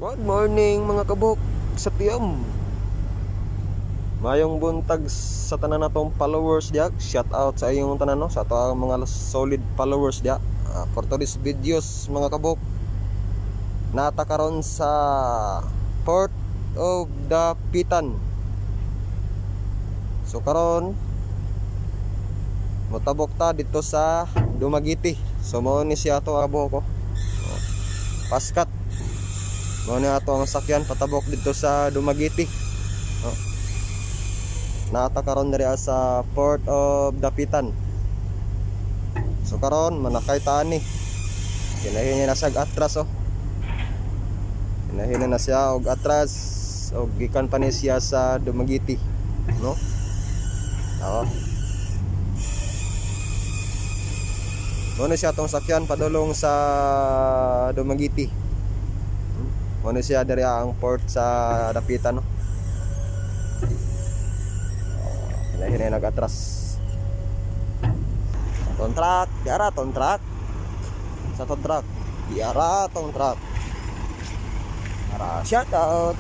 Good morning mga kabuk sa tiyam. Mayong buntag sa tanan natong followers diya. Shout out sa iyong tanan no, sa ato ang mga solid followers diya. For today's videos mga kabuk, nata karon sa Port of Dapitan. So karon motabok ta dito sa Dumaguete. So mo ni siya to abo ko. Paskat. Mo ni ato ang sakyan patabok dito sa Dumaguete. Nata karon diri sa Port of Dapitan. So karon manakay ta ni. Kinahin niya na sag atras oh. Kinahin na siya og atras og gikan pa ni siya sa Dumaguete, no? Oo. Muna siya tong sakyan padulong sa Dumaguete. Muna siya dari ang port sa Dapitan no. Hina nag-atras. Ton truck, diara ton truck. Sa ton truck, diara ton truck. Para shout out.